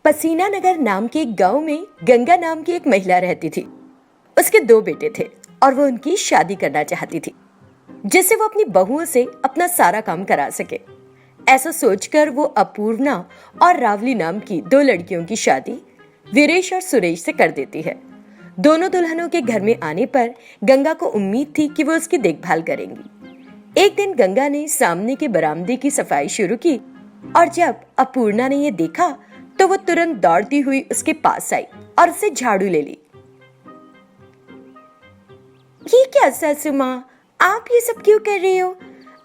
पसीना नगर नाम के एक गांव में गंगा नाम की एक महिला रहती थी। उसके 2 बेटे थे और वो उनकी शादी करना चाहती थी, जिससे वो अपनी बहुओं से अपना सारा काम करा सके। ऐसा सोचकर वो अपूर्णा और रावली नाम की 2 लड़कियों की शादी वीरेश और सुरेश से कर देती है। दोनों दुल्हनों के घर में आने पर गंगा को उम्मीद थी कि वो उसकी देखभाल करेंगी। एक दिन गंगा ने सामने के बरामदे की सफाई शुरू की और जब अपूर्णा ने ये देखा तो वो तुरंत दौड़ती हुई उसके पास आई और उससे झाड़ू ले ली। ये क्या सासू माँ, आप ये सब क्यों कर रही हो?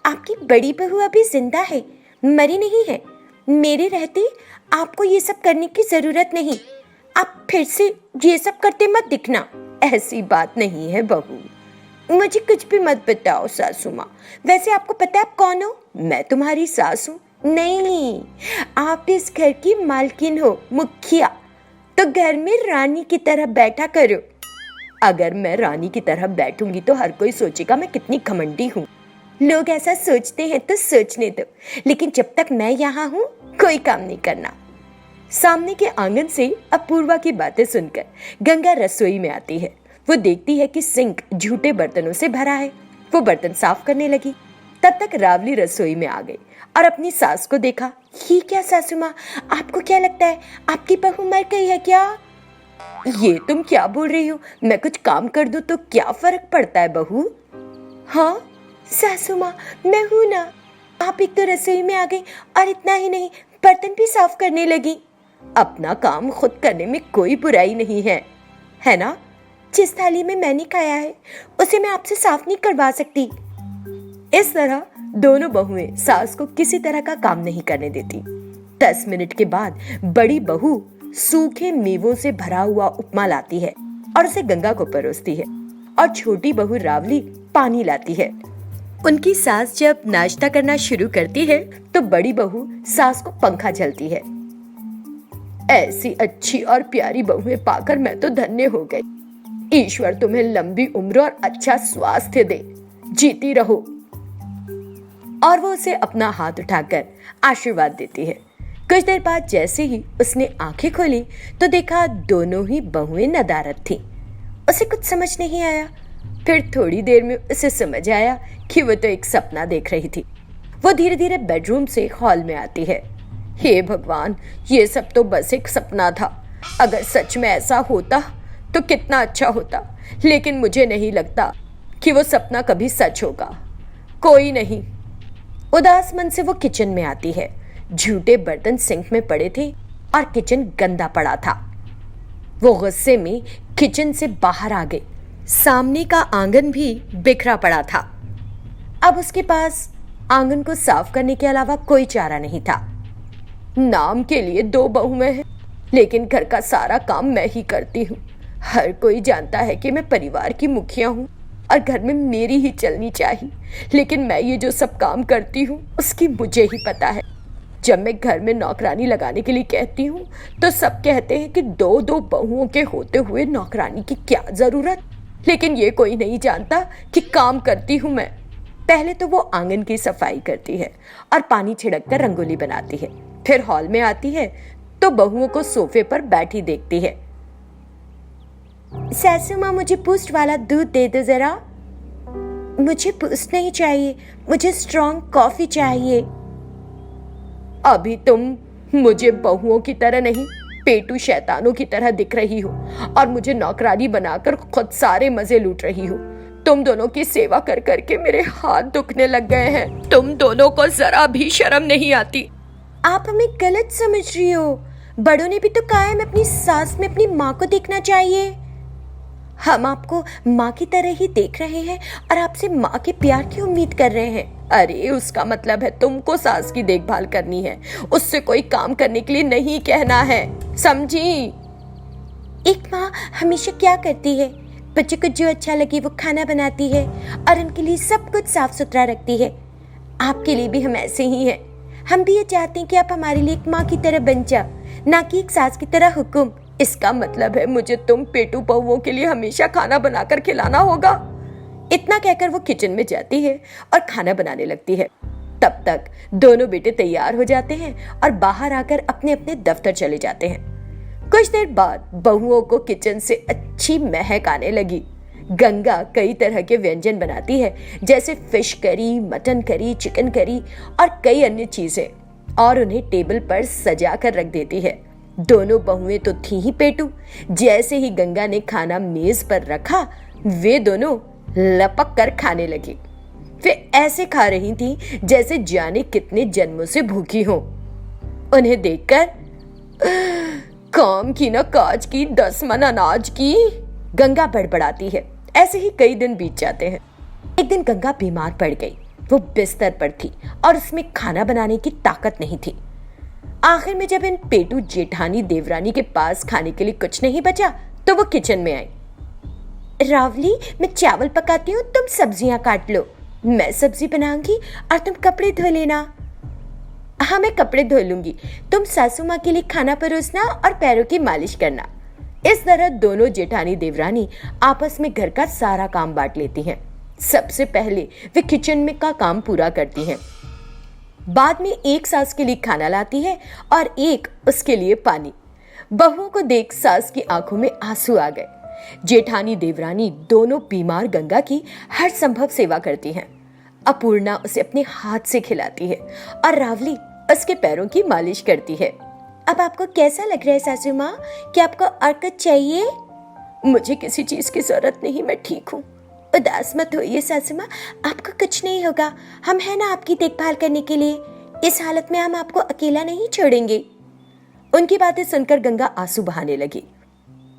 आपकी बड़ी बहू अभी जिंदा है, मरी नहीं है। मेरे रहते आपको ये सब करने की जरूरत नहीं। आप फिर से ये सब करते मत दिखना। ऐसी बात नहीं है बहू, मुझे कुछ भी मत बताओ सासू माँ। वैसे आपको पता है आप कौन हो? मैं तुम्हारी सास हूँ। नहीं, आप इस घर की मालकिन हो, मुखिया। तो घर में रानी की तरह बैठा करो। अगर मैं रानी की तरह बैठूंगी तो हर कोई सोचेगा मैं कितनी घमंडी हूँ। लोग ऐसा सोचते हैं तो सोचने दो, लेकिन जब तक मैं यहाँ हूँ कोई काम नहीं करना। सामने के आंगन से अपूर्वा की बातें सुनकर गंगा रसोई में आती है। वो देखती है कि सिंक झूठे बर्तनों से भरा है। वो बर्तन साफ करने लगी। तब तक रावली रसोई में आ गई और अपनी सास को देखा। ये क्या सासू माँ, आपको क्या लगता है आपकी बहू मर गई है क्या? ये तुम क्या बोल रही हो? मैं कुछ काम कर दूं तो क्या फर्क पड़ता है बहू? हाँ सासू माँ, मैं हूं ना। आप एक तो रसोई में आ गई और इतना ही नहीं, बर्तन भी साफ करने लगी। अपना काम खुद करने में कोई बुराई नहीं है ना? जिस थाली में मैंने खाया है उसे मैं आपसे साफ नहीं करवा सकती। इस तरह दोनों बहुएं सास को किसी तरह का काम नहीं करने देती। 10 मिनट के बाद बड़ी बहू सूखे मेवों से भरा हुआ उपमा लाती है और उसे गंगा को परोसती है और छोटी बहू रावली पानी लाती है। उनकी सास जब नाश्ता करना शुरू करती है तो बड़ी बहू सास को पंखा झलती है। ऐसी अच्छी और प्यारी बहुएं पाकर मैं तो धन्य हो गई। ईश्वर तुम्हें लंबी उम्र और अच्छा स्वास्थ्य दे, जीती रहो। और वो उसे अपना हाथ उठाकर आशीर्वाद देती है। कुछ देर बाद जैसे ही उसने आंखें खोली तो देखा दोनों ही बहुएं नदारद थीं। उसे कुछ समझ नहीं आया। फिर थोड़ी देर में उसे समझ आया कि वो तो एक सपना देख रही थी। वो धीरे धीरे बेडरूम से हॉल में आती है। हे भगवान, ये सब तो बस एक सपना था। अगर सच में ऐसा होता तो कितना अच्छा होता, लेकिन मुझे नहीं लगता कि वो सपना कभी सच होगा। कोई नहीं। उदास मन से वो किचन में आती है। झूठे बर्तन सिंक में पड़े थे और किचन गंदा पड़ा था। वो गुस्से में किचन से बाहर आ गई। सामने का आंगन भी बिखरा पड़ा था। अब उसके पास आंगन को साफ करने के अलावा कोई चारा नहीं था। नाम के लिए 2 बहुएं हैं, लेकिन घर का सारा काम मैं ही करती हूँ। हर कोई जानता है कि मैं परिवार की मुखिया हूँ और घर में मेरी ही चलनी चाहिए, लेकिन मैं ये जो सब काम करती हूँ उसकी मुझे ही पता है। जब मैं घर में नौकरानी लगाने के लिए कहती हूँ तो सब कहते हैं कि 2 बहुओं के होते हुए नौकरानी की क्या जरूरत, लेकिन ये कोई नहीं जानता कि काम करती हूँ मैं। पहले तो वो आंगन की सफाई करती है और पानी छिड़क कर रंगोली बनाती है। फिर हॉल में आती है तो बहुओं को सोफे पर बैठी देखती है। सासू माँ, मुझे बूस्ट वाला दूध दे दो जरा। मुझे बूस्ट नहीं चाहिए, मुझे स्ट्रॉन्ग कॉफी चाहिए। अभी तुम मुझे बहुओं की तरह नहीं, पेटू शैतानों की तरह दिख रही हो और मुझे नौकरानी बनाकर खुद सारे मजे लूट रही हो। तुम दोनों की सेवा कर करके मेरे हाथ दुखने लग गए हैं। तुम दोनों को जरा भी शर्म नहीं आती। आप हमें गलत समझ रही हो। बड़ों ने भी तो कहा है मैं अपनी सास में अपनी माँ को देखना चाहिए। हम आपको माँ की तरह ही देख रहे हैं और आपसे माँ के प्यार की उम्मीद कर रहे हैं। अरे उसका मतलब है तुमको सास की देखभाल करनी है, उससे कोई काम करने के लिए नहीं कहना है, समझी? एक माँ हमेशा क्या करती है, बच्चे को जो अच्छा लगे वो खाना बनाती है और उनके लिए सब कुछ साफ सुथरा रखती है। आपके लिए भी हम ऐसे ही हैं। हम भी ये चाहते हैं कि आप हमारे लिए एक माँ की तरह बन जाओ, ना कि एक सास की तरह हुक्म। इसका मतलब है मुझे तुम पेटू बहुओं के लिए हमेशा खाना बनाकर खिलाना होगा। इतना कहकर वो किचन में जाती है और खाना बनाने लगती है। तब तक दोनों बेटे तैयार हो जाते हैं और बाहर आकर अपने अपने दफ्तर चले जाते हैं। कुछ देर बाद बहुओं को किचन से अच्छी महक आने लगी। गंगा कई तरह के व्यंजन बनाती है, जैसे fish curry, mutton curry, chicken curry और कई अन्य चीजें, और उन्हें टेबल पर सजा कर रख देती है। दोनों बहुएं तो थी ही पेटू। जैसे ही गंगा ने खाना मेज पर रखा, वे दोनों लपक कर खाने लगी। वे ऐसे खा रही थी जैसे जाने कितने जन्मों से भूखी हो। उन्हें देखकर काम की न काज की, 10 मन अनाज की, गंगा बड़बड़ाती है। ऐसे ही कई दिन बीत जाते हैं। एक दिन गंगा बीमार पड़ गई। वो बिस्तर पर थी और उसमें खाना बनाने की ताकत नहीं थी। आखिर में जब इन पेटू जेठानी देवरानी के पास खाने के लिए कुछ नहीं बचा, तो वो किचन में आई। रावली, मैं चावल पकाती हूँ, तुम सब्जियां काट लो। मैं सब्जी बनाऊंगी और तुम कपड़े धो लेना। हाँ, मैं कपड़े धो लूंगी, तुम सासू माँ के लिए खाना परोसना और पैरों की मालिश करना। इस तरह दोनों जेठानी देवरानी आपस में घर का सारा काम बांट लेती हैं। सबसे पहले वे किचन में का काम पूरा करती हैं। बाद में एक सास के लिए खाना लाती है और एक उसके लिए पानी। बहुओं को देख सास की आंखों में आंसू आ गए। जेठानी देवरानी दोनों बीमार गंगा की हर संभव सेवा करती हैं। अपूर्णा उसे अपने हाथ से खिलाती है और रावली उसके पैरों की मालिश करती है। अब आपको कैसा लग रहा है सासू माँ? क्या आपको और कुछ चाहिए? मुझे किसी चीज की जरूरत नहीं, मैं ठीक हूँ। उदास मत होइए सासू माँ, आपको कुछ नहीं होगा। हम हैं ना आपकी देखभाल करने के लिए। इस हालत में हम आपको अकेला नहीं छोड़ेंगे। उनकी बातें सुनकर गंगा आंसू बहाने लगी।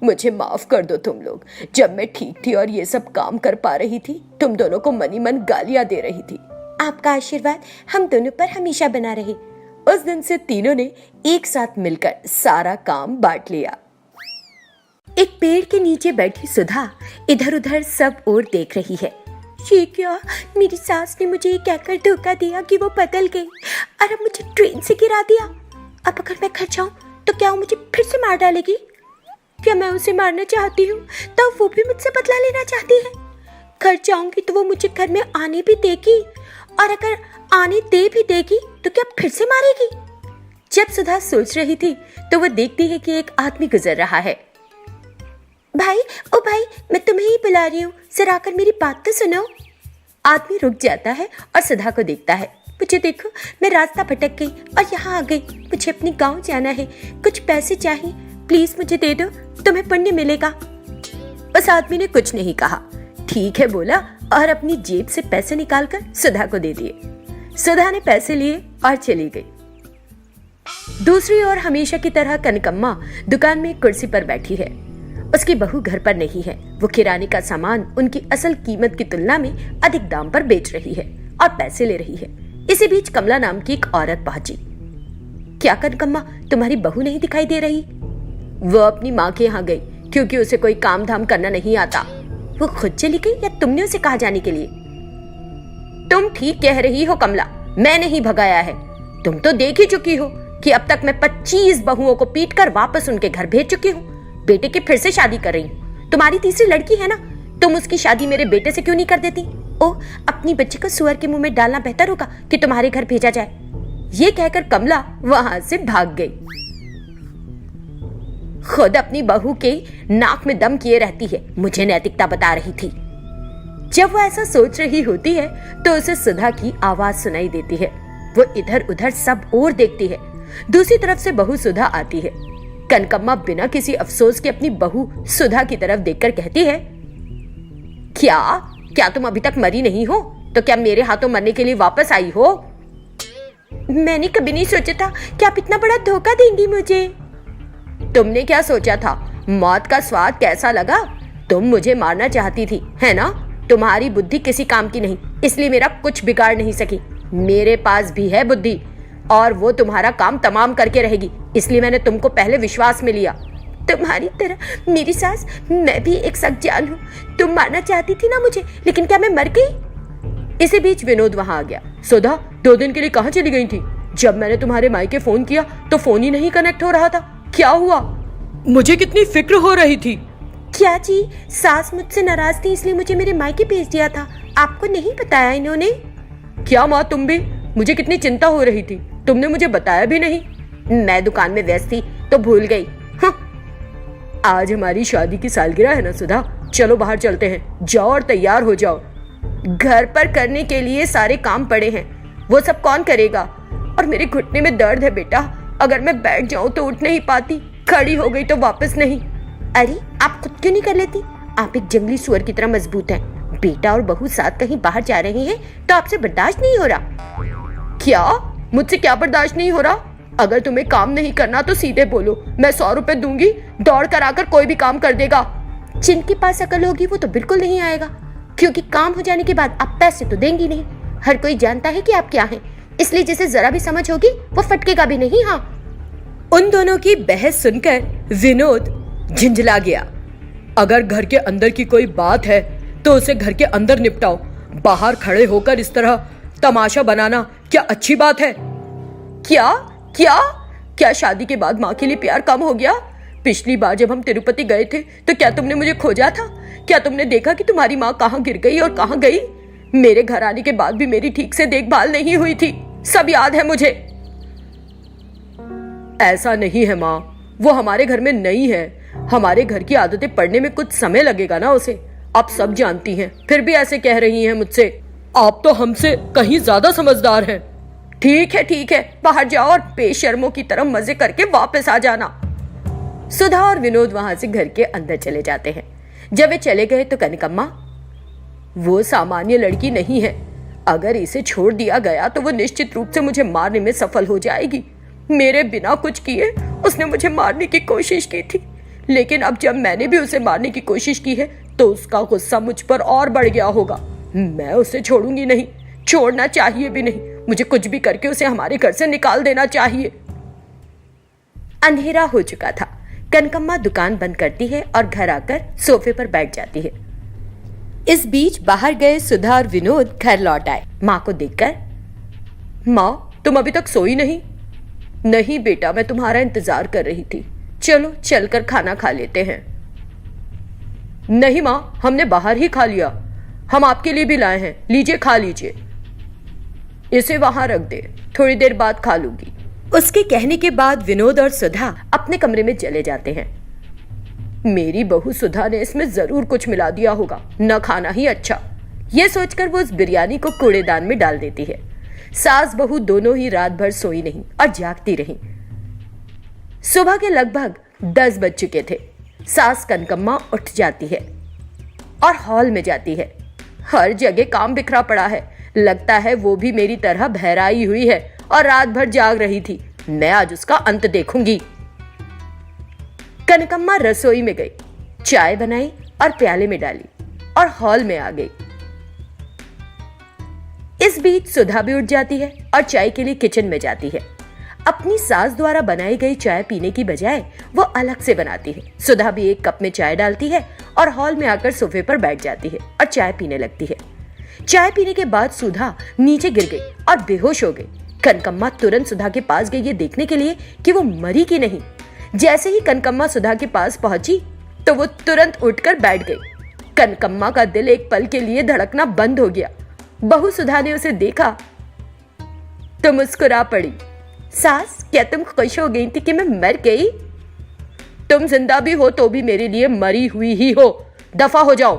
मुझे माफ कर दो तुम लोग। जब मैं ठीक थी और ये सब काम कर पा रही थी, तुम दोनों को मनी मन गालियां दे रही थी। आपका आशीर्वाद हम दोनों पर हमेशा बना रहे। उस दिन से तीनों ने एक साथ मिलकर सारा काम बांट लिया। एक पेड़ के नीचे बैठी सुधा इधर उधर सब ओर देख रही है। ये क्या, मेरी सास ने मुझे ये कहकर धोखा दिया कि वो बदल गई और अब मुझे ट्रेन से गिरा दिया। अब अगर मैं घर जाऊं तो क्या वो मुझे फिर से मार डालेगी? क्या मैं उसे मारना चाहती हूँ तो वो भी मुझसे बदला लेना चाहती है? घर जाऊंगी तो वो मुझे घर में आने भी देगी, और अगर आने दे भी देगी तो क्या फिर से मारेगी? जब सुधा सोच रही थी तो वो देखती है कि एक आदमी गुजर रहा है। भाई, ओ भाई, मैं तुम्हें ही बुला रही हूँ, जरा आकर मेरी बात तो सुनो। आदमी रुक जाता है और सुधा को देखता है। मुझे देखो, मैं रास्ता भटक गई और यहाँ आ गई। मुझे अपने गांव जाना है, कुछ पैसे चाहिए, प्लीज मुझे दे दो, तुम्हें पुण्य मिलेगा। उस आदमी ने कुछ नहीं कहा, ठीक है बोला और अपनी जेब से पैसे निकालकर सुधा को दे दिए। सुधा ने पैसे लिए और चली गई। दूसरी ओर हमेशा की तरह कनकम्मा दुकान में कुर्सी पर बैठी है। उसकी बहू घर पर नहीं है। वो किराने का सामान उनकी असल कीमत की तुलना में अधिक दाम पर बेच रही है और पैसे ले रही है। इसी बीच कमला नाम की एक औरत पहुंची। क्या कनकम्मा, तुम्हारी बहू नहीं दिखाई दे रही? वो अपनी माँ के यहाँ गई क्योंकि उसे कोई काम धाम करना नहीं आता। वो खुद चली गई या तुमने उसे कहा जाने के लिए? तुम ठीक कह रही हो कमला, मैं नहीं भगाया है। तुम तो देख ही चुकी हो कि अब तक मैं 25 बहुओं को पीटकर वापस उनके घर भेज चुकी हूँ। बेटे की फिर से शादी कर रही हूँ। तुम्हारी तीसरी लड़की है ना, तुम उसकी शादी मेरे बेटे से क्यों नहीं कर देती? ओह, अपनी बच्ची को सुअर के मुंह में डालना बेहतर होगा कि तुम्हारे घर भेजा जाए। ये कहकर कमला वहां से भाग गई। खुद अपनी बहू के नाक में दम किए रहती है, मुझे नैतिकता बता रही थी। जब वो ऐसा सोच रही होती है तो उसे सुधा की आवाज सुनाई देती है। वो इधर उधर सब और देखती है। दूसरी तरफ से बहू सुधा आती है। कनकम्मा बिना किसी अफसोस के अपनी बहू सुधा की तरफ देखकर कहती है, क्या तुम अभी तक मरी नहीं हो? तो क्या मेरे हाथों मरने के लिए वापस आई हो? मैंने कभी नहीं सोचा था कि आप इतना बड़ा धोखा देंगी मुझे। तुमने क्या सोचा था? मौत का स्वाद कैसा लगा? तुम मुझे मारना चाहती थी, है ना? तुम्हारी बुद्धि किसी काम की नहीं, इसलिए मेरा कुछ बिगाड़ नहीं सकी। मेरे पास भी है बुद्धि और वो तुम्हारा काम तमाम करके रहेगी, इसलिए मैंने तुमको पहले विश्वास में लिया। तुम्हारी तरह मेरी सास मैं भी एक सख्जाल हूँ। तुम मारना चाहती थी ना मुझे, लेकिन क्या मैं मर गई? इसी बीच विनोद वहां आ गया। सुधा 2 दिन के लिए कहाँ चली गई थी? जब मैंने तुम्हारे मायके फोन किया तो फोन ही नहीं कनेक्ट हो रहा था। क्या हुआ? मुझे कितनी फिक्र हो रही थी। क्या जी, सास मुझसे नाराज थी इसलिए मुझे मेरे मायके भेज दिया था। आपको नहीं बताया इन्होंने? क्या माँ, तुम भी? मुझे कितनी चिंता हो रही थी, तुमने मुझे बताया भी नहीं। मैं दुकान में व्यस्त थी तो भूल गई। आज हमारी शादी की सालगिरह है ना सुधा, चलो बाहर चलते हैं, जाओ और तैयार हो जाओ। घर पर करने के लिए सारे काम पड़े हैं, वो सब कौन करेगा? और मेरे घुटने में दर्द है बेटा, अगर मैं बैठ जाऊं तो उठ नहीं पाती, खड़ी हो गई तो वापस नहीं। अरे आप खुद क्यों नहीं कर लेती? आप एक जंगली सुअर की तरह मजबूत हैं। बेटा और बहू साथ कहीं बाहर जा रहे हैं तो आपसे बर्दाश्त नहीं हो रहा। क्या? मुझसे क्या बर्दाश्त नहीं हो रहा? अगर तुम्हें काम नहीं करना तो सीधे बोलो, मैं 100 रुपए दूंगी, दौड़ कर आकर कोई भी काम कर देगा। जिनके पास अकल होगी वो तो बिल्कुल नहीं आएगा, क्योंकि काम हो जाने के बाद आप पैसे तो देंगी नहीं। हर कोई जानता है कि आप क्या हैं, इसलिए जिसे जरा भी समझ होगी वो फटकेगा भी नहीं। हाँ। उन दोनों की बहस सुनकर विनोद झिंझला गया। अगर घर के अंदर की कोई बात है तो उसे घर के अंदर निपटाओ, बाहर खड़े होकर इस तरह तमाशा बनाना क्या अच्छी बात है? क्या क्या क्या शादी के बाद माँ के लिए प्यार कम हो गया? पिछली बार जब हम तिरुपति गए थे तो क्या तुमने मुझे खोजा था? क्या तुमने देखा कि तुम्हारी माँ कहाँ गिर गई और कहाँ गई? मेरे घर आने के बाद भी मेरी ठीक से देखभाल नहीं हुई थी, सब याद है मुझे। ऐसा नहीं है माँ, वो हमारे घर में नई है, हमारे घर की आदतें पड़ने में कुछ समय लगेगा ना उसे, आप सब जानती हैं, फिर भी ऐसे कह रही हैं मुझसे। आप तो हमसे कहीं ज्यादा समझदार हैं। ठीक है, बाहर जाओ और बेशर्मों की तरह मजे करके वापस आ जाना। सुधा और विनोद वहां से घर के अंदर चले जाते हैं। जब वे चले गए तो कनकम्मा, वो सामान्य लड़की नहीं है, अगर इसे छोड़ दिया गया तो वो निश्चित रूप से मुझे मारने में सफल हो जाएगी। मेरे बिना कुछ किए उसने मुझे मारने की कोशिश की थी, लेकिन अब जब मैंने भी उसे मारने की कोशिश की है तो उसका गुस्सा मुझ पर और बढ़ गया होगा। मैं उसे छोड़ूंगी नहीं, छोड़ना चाहिए भी नहीं, मुझे कुछ भी करके उसे हमारे घर से निकाल देना चाहिए। अंधेरा हो चुका था। कनकम्मा दुकान बंद करती है और घर आकर सोफे पर बैठ जाती है। इस बीच बाहर गए सुधा और विनोद घर लौट आए। माँ को देखकर, माँ तुम अभी तक सोई नहीं? नहीं बेटा, मैं तुम्हारा इंतजार कर रही थी, चलो चलकर खाना खा लेते हैं। नहीं माँ, हमने बाहर ही खा लिया, हम आपके लिए भी लाए हैं, लीजिए खा लीजिए। इसे वहां रख दे, थोड़ी देर बाद खा लूंगी। उसके कहने के बाद विनोद और सुधा अपने कमरे में चले जाते हैं। मेरी बहू सुधा ने इसमें जरूर कुछ मिला दिया होगा, न खाना ही अच्छा, यह सोचकर वो उस बिरयानी को कूड़ेदान में डाल देती है। सास बहू दोनों ही रात भर सोई नहीं और जागती रहीं। सुबह के लगभग 10 बज चुके थे। सास कनकम्मा उठ जाती है और हॉल में जाती है। हर जगह काम बिखरा पड़ा है, लगता है वो भी मेरी तरह बहराई हुई है और रात भर जाग रही थी। मैं आज उसका अंत देखूंगी। कनकम्मा रसोई में गई, चाय बनाई और प्याले में डाली और हॉल में आ गई। इस बीच सुधा भी उठ जाती है और चाय के लिए किचन में जाती है। अपनी सास द्वारा बनाई गई चाय पीने की बजाय वो अलग से बनाती है। सुधा भी एक कप में चाय डालती है और हॉल में आकर सोफे पर बैठ जाती है और चाय पीने लगती है। चाय पीने के बाद सुधा नीचे गिर गई और बेहोश हो गई। कनकम्मा तुरंत सुधा के पास गई ये देखने के लिए कि वो मरी कि नहीं। जैसे ही कनकम्मा सुधा के पास पहुंची तो वो तुरंत उठकर बैठ गई। कनकम्मा का दिल एक पल के लिए धड़कना बंद हो गया। बहू सुधा ने उसे देखा तो मुस्कुरा पड़ी। सास, क्या तुम खुश हो गई थी कि मैं मर गई? तुम जिंदा भी हो तो भी मेरे लिए मरी हुई ही हो, दफा हो जाओ।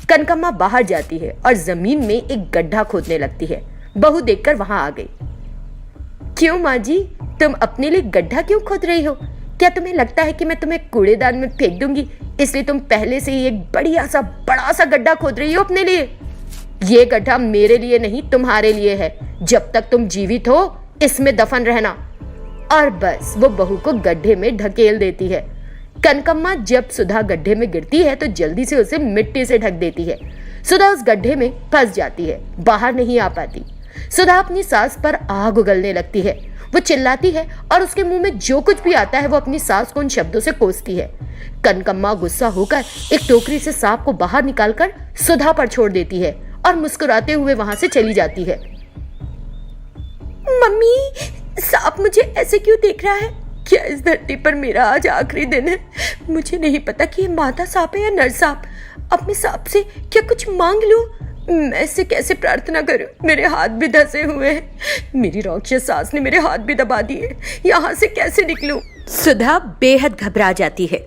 कनकम्मा बाहर जाती है और जमीन में एक गड्ढा खोदने लगती है। बहू देखकर वहां आ गई। क्यों माँ जी, तुम अपने लिए गड्ढा क्यों खोद रही हो? क्या तुम्हें लगता है कि मैं तुम्हें कूड़ेदान में फेंक दूंगी, इसलिए तुम पहले से ही एक बड़ा सा गड्ढा खोद रही हो अपने लिए? ये गड्ढा मेरे लिए नहीं, तुम्हारे लिए है। जब तक तुम जीवित हो इसमें दफन रहना। और बस वो बहू को गड्ढे में ढकेल देती है। कनकम्मा जब सुधा गड्ढे में गिरती है तो जल्दी से उसे मिट्टी से ढक देती है। सुधा उस गड्ढे में फंस जाती है, बाहर नहीं आ पाती। सुधा अपनी सास पर आग उगलने लगती है। वो चिल्लाती है और उसके मुंह में जो कुछ भी आता है वो अपनी सास को उन शब्दों से कोसती है। कनकम्मा गुस्सा होकर एक टोकरी से सांप को बाहर निकालकर सुधा पर छोड़ देती है और मुस्कुराते हुए वहां से चली जाती है। मम्मी, सांप मुझे ऐसे क्यों देख रहा है? क्या इस धरती पर मेरा आज आखिरी दिन है? मुझे नहीं पता कि ये मादा सांप है या नर सांप। अपने सांप से क्या कुछ मांग लूं? मैं इससे कैसे प्रार्थना करूं? मेरे हाथ भी धंसे हुए हैं। मेरी राक्षस सास ने मेरे हाथ भी दबा दिए। यहाँ से कैसे निकलूं? सुधा बेहद घबरा जाती है।